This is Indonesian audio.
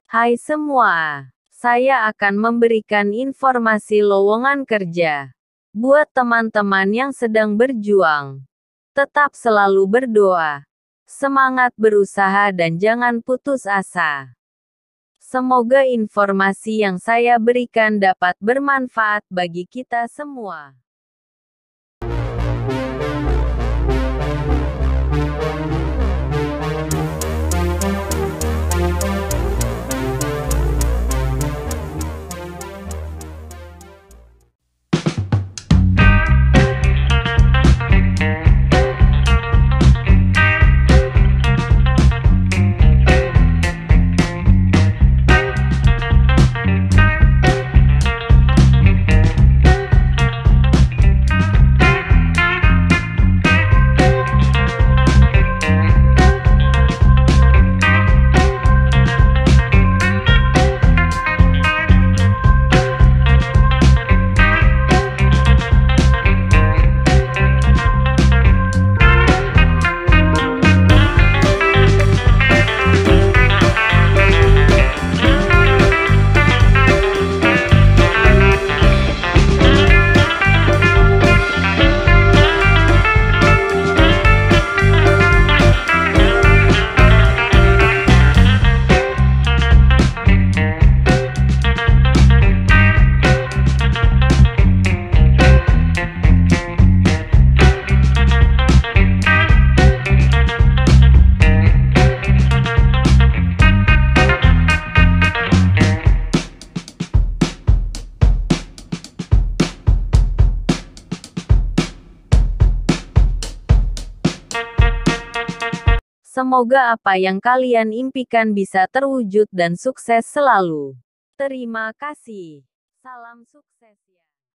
Hai semua, saya akan memberikan informasi lowongan kerja. Buat teman-teman yang sedang berjuang, tetap selalu berdoa, semangat berusaha dan jangan putus asa. Semoga informasi yang saya berikan dapat bermanfaat bagi kita semua. Semoga apa yang kalian impikan bisa terwujud dan sukses selalu. Terima kasih. Salam sukses.